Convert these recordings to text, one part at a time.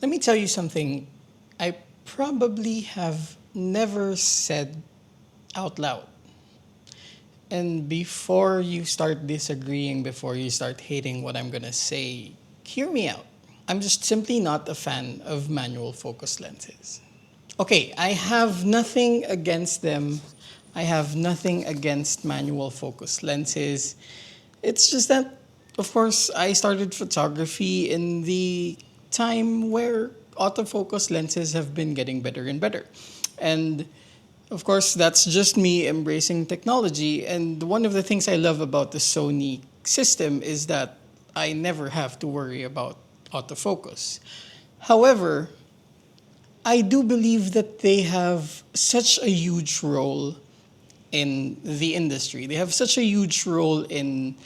Let me tell you something I probably have never said out loud. And before you start disagreeing, before you start hating what I'm gonna say, hear me out. I'm just simply not a fan of manual focus lenses. Okay, I have nothing against them. I have nothing against manual focus lenses. It's just that, of course, I started photography in the time where autofocus lenses have been getting better and better. And of course, that's just me embracing technology. And one of the things I love about the Sony system is that I never have to worry about autofocus. However, I do believe that they have such a huge role in the industry. They have such a huge role in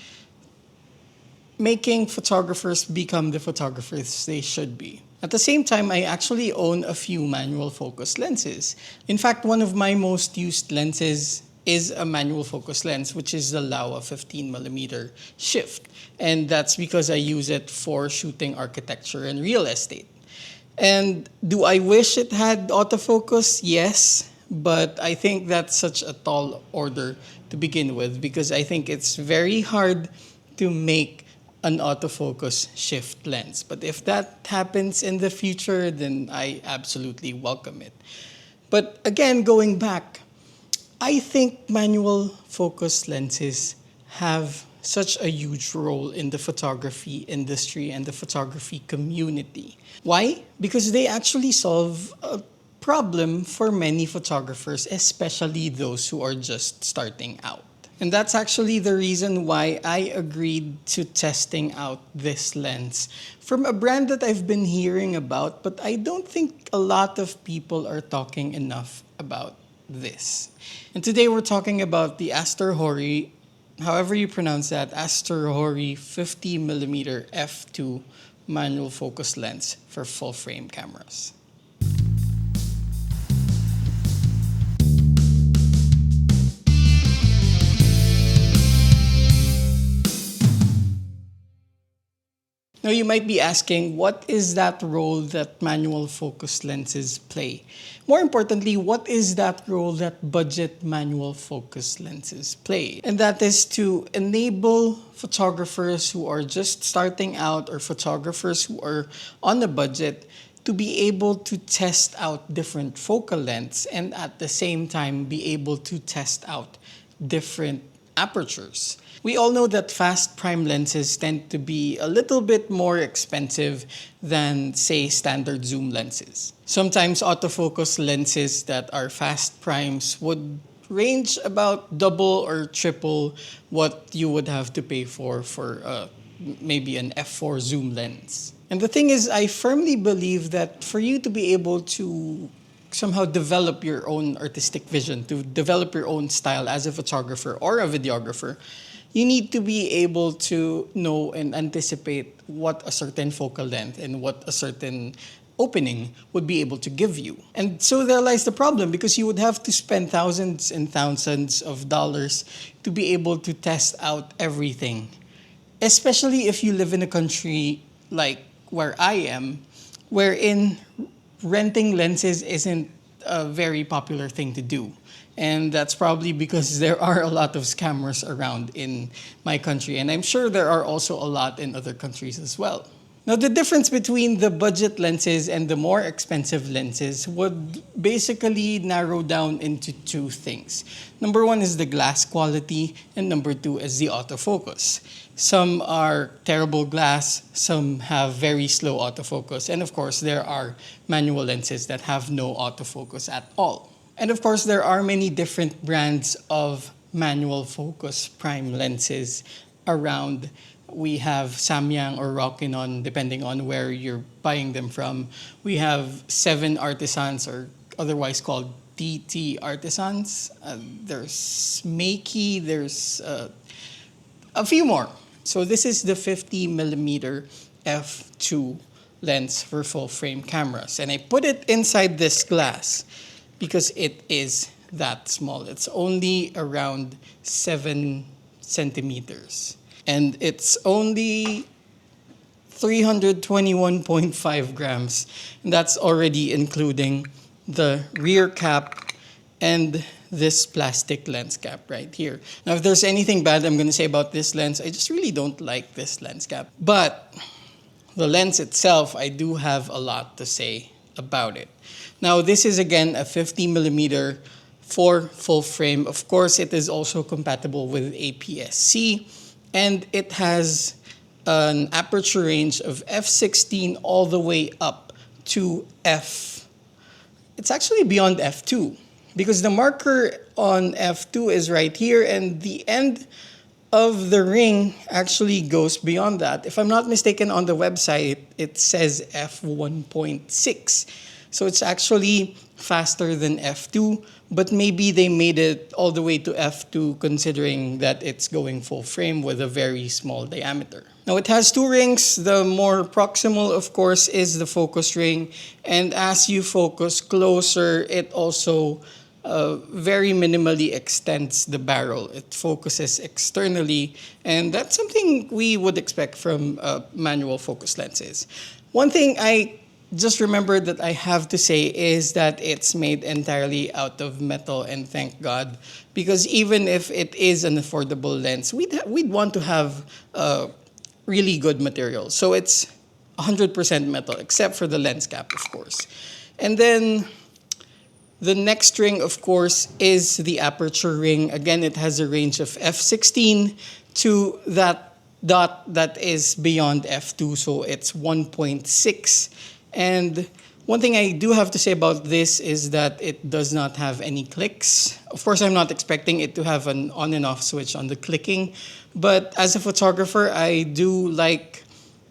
making photographers become the photographers they should be. At the same time, I actually own a few manual focus lenses. In fact, one of my most used lenses is a manual focus lens, which is the Laowa 15mm shift. And that's because I use it for shooting architecture and real estate. And do I wish it had autofocus? Yes, but I think that's such a tall order to begin with because I think it's very hard to make an autofocus shift lens. But if that happens in the future, then I absolutely welcome it. But again, going back, I think manual focus lenses have such a huge role in the photography industry and the photography community. Why? Because they actually solve a problem for many photographers, especially those who are just starting out. And that's actually the reason why I agreed to testing out this lens from a brand that I've been hearing about, but I don't think a lot of people are talking enough about this. And today we're talking about the Astrhori, however you pronounce that, Astrhori 50mm f2 manual focus lens for full frame cameras. Now you might be asking, what is that role that manual focus lenses play? More importantly, what is that role that budget manual focus lenses play? And that is to enable photographers who are just starting out or photographers who are on a budget to be able to test out different focal lengths and at the same time be able to test out different apertures. We all know that fast prime lenses tend to be a little bit more expensive than, say, standard zoom lenses. Sometimes autofocus lenses that are fast primes would range about double or triple what you would have to pay for maybe an f4 zoom lens. And the thing is, I firmly believe that for you to be able to somehow develop your own artistic vision, to develop your own style as a photographer or a videographer, you need to be able to know and anticipate what a certain focal length and what a certain opening would be able to give you. And so there lies the problem because you would have to spend thousands and thousands of dollars to be able to test out everything. Especially if you live in a country like where I am, wherein renting lenses isn't a very popular thing to do. And that's probably because there are a lot of scammers around in my country. And I'm sure there are also a lot in other countries as well. Now, the difference between the budget lenses and the more expensive lenses would basically narrow down into two things. Number one is the glass quality, and number two is the autofocus. Some are terrible glass, some have very slow autofocus, and of course, there are manual lenses that have no autofocus at all. And of course, there are many different brands of manual focus prime lenses around. We have Samyang or Rokinon, depending on where you're buying them from. We have 7 Artisans, or otherwise called TT Artisans. There's Makey, there's a few more. So this is the 50mm f2 lens for full frame cameras. And I put it inside this glass because it is that small. It's only around 7 centimeters. And it's only 321.5 grams. And that's already including the rear cap and this plastic lens cap right here. Now, if there's anything bad I'm going to say about this lens, I just really don't like this lens cap. But the lens itself, I do have a lot to say about it. Now, this is again a 50 millimeter for full frame. Of course, it is also compatible with APS-C, and it has an aperture range of f16 all the way up to f. It's actually beyond f2 because the marker on f2 is right here, and the end of the ring actually goes beyond that. If I'm not mistaken, on the website, it says f1.6. So it's actually faster than f2, but maybe they made it all the way to f2 considering that it's going full frame with a very small diameter. Now it has two rings. The more proximal, of course, is the focus ring. And as you focus closer, it also very minimally extends the barrel. It focuses externally, and that's something we would expect from manual focus lenses. One thing I just remembered that I have to say is that it's made entirely out of metal, and thank God, because even if it is an affordable lens, we'd want to have really good material. So it's 100% metal, except for the lens cap, of course. And then the next ring, of course, is the aperture ring. Again, it has a range of f16 to that dot that is beyond f2, so it's 1.6. And one thing I do have to say about this is that it does not have any clicks. Of course, I'm not expecting it to have an on and off switch on the clicking, but as a photographer, I do like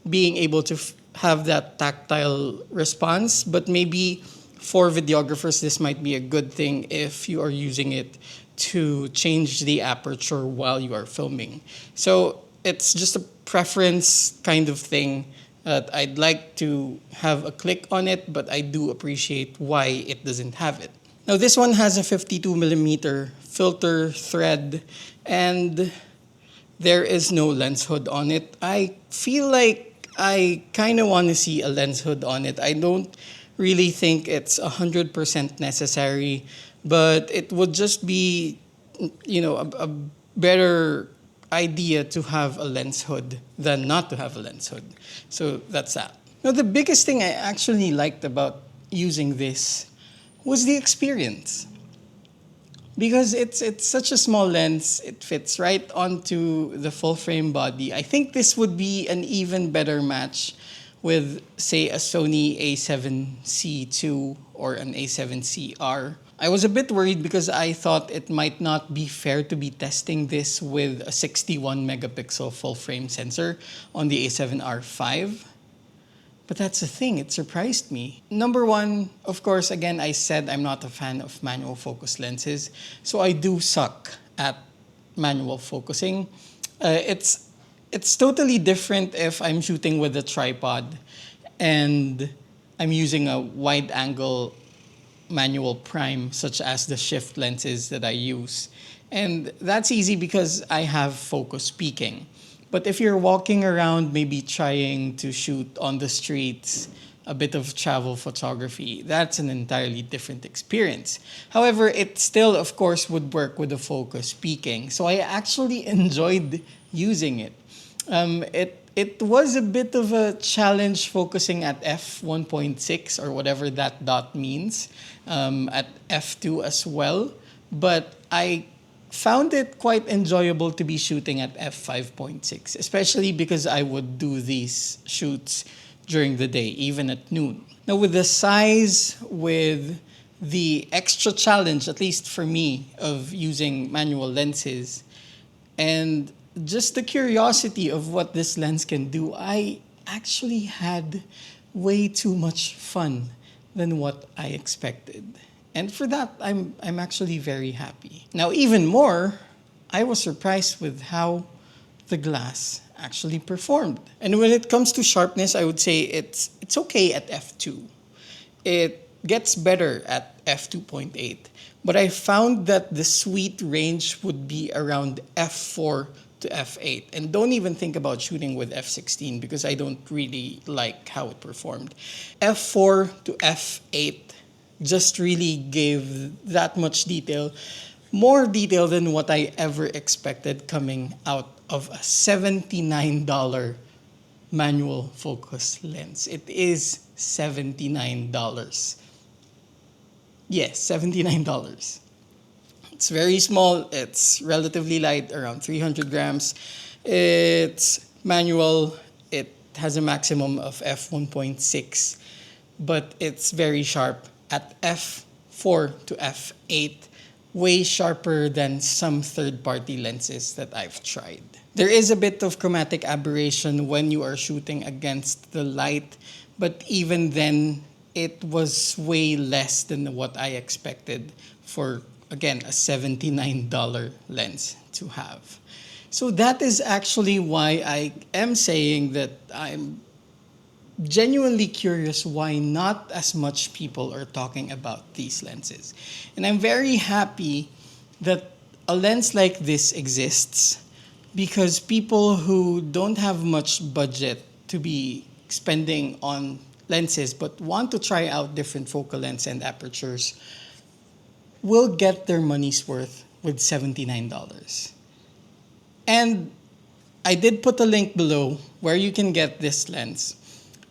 being able to have that tactile response, but maybe for videographers, this might be a good thing if you are using it to change the aperture while you are filming. So it's just a preference kind of thing that I'd like to have a click on it, but I do appreciate why it doesn't have it. Now this one has a 52 millimeter filter thread, and there is no lens hood on it. I feel like I kind of want to see a lens hood on it. I don't really think it's 100% necessary, but it would just be, a better idea to have a lens hood than not to have a lens hood. So that's that. Now, the biggest thing I actually liked about using this was the experience. Because it's such a small lens, it fits right onto the full frame body. I think this would be an even better match with, say, a Sony a7C II or an a7CR. I was a bit worried because I thought it might not be fair to be testing this with a 61 megapixel full frame sensor on the a7R5. But that's the thing, it surprised me. Number one, of course, again, I said I'm not a fan of manual focus lenses, so I do suck at manual focusing. It's totally different if I'm shooting with a tripod and I'm using a wide angle manual prime, such as the shift lenses that I use. And that's easy because I have focus peaking. But if you're walking around, maybe trying to shoot on the streets, a bit of travel photography, that's an entirely different experience. However, it still, of course, would work with the focus peaking. So I actually enjoyed using it. It was a bit of a challenge focusing at f1.6 or whatever that dot means, at f2 as well. But I found it quite enjoyable to be shooting at f5.6, especially because I would do these shoots during the day, even at noon. Now, with the size, with the extra challenge, at least for me, of using manual lenses, and just the curiosity of what this lens can do, I actually had way too much fun than what I expected. And for that, I'm actually very happy. Now, even more, I was surprised with how the glass actually performed. And when it comes to sharpness, I would say it's okay at f2. It gets better at f2.8. But I found that the sweet range would be around f4 to f8. And don't even think about shooting with f16 because I don't really like how it performed. f4 to f8 just really gave that much detail, more detail than what I ever expected coming out of a $79 manual focus lens. It is $79. Yes, $79. It's very small. It's relatively light, around 300 grams. It's manual. It has a maximum of f1.6, but it's very sharp at f4 to f8, way sharper than some third-party lenses that I've tried. There is a bit of chromatic aberration when you are shooting against the light, but even then, it was way less than what I expected for, again, a $79 lens to have. So that is actually why I am saying that I'm genuinely curious why not as much people are talking about these lenses. And I'm very happy that a lens like this exists because people who don't have much budget to be spending on lenses but want to try out different focal lengths and apertures will get their money's worth with $79. And I did put a link below where you can get this lens.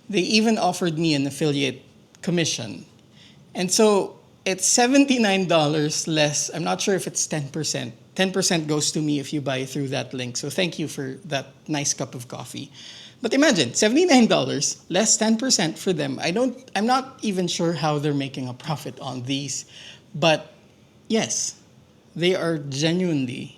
They even offered me an affiliate commission. And so it's $79 less. I'm not sure if it's 10%. 10% goes to me if you buy through that link. So thank you for that nice cup of coffee. But imagine, $79 less 10% for them. I'm not even sure how they're making a profit on these. But yes, they are genuinely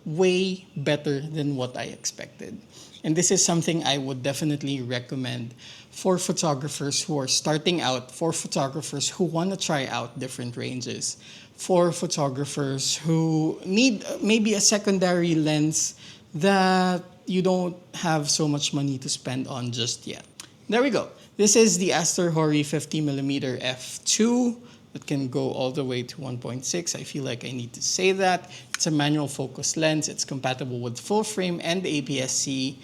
way better than what I expected. And this is something I would definitely recommend for photographers who are starting out, for photographers who want to try out different ranges, for photographers who need maybe a secondary lens that you don't have so much money to spend on just yet. There we go. This is the Astrhori 50mm f2. It can go all the way to 1.6. I feel like I need to say that. It's a manual focus lens. It's compatible with full frame and APS-C.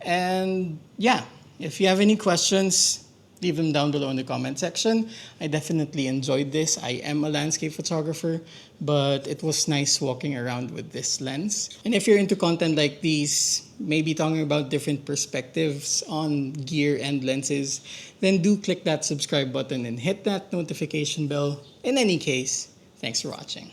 And yeah, if you have any questions, leave them down below in the comment section. I definitely enjoyed this. I am a landscape photographer, but it was nice walking around with this lens. And if you're into content like these, maybe talking about different perspectives on gear and lenses, then do click that subscribe button and hit that notification bell. In any case, thanks for watching.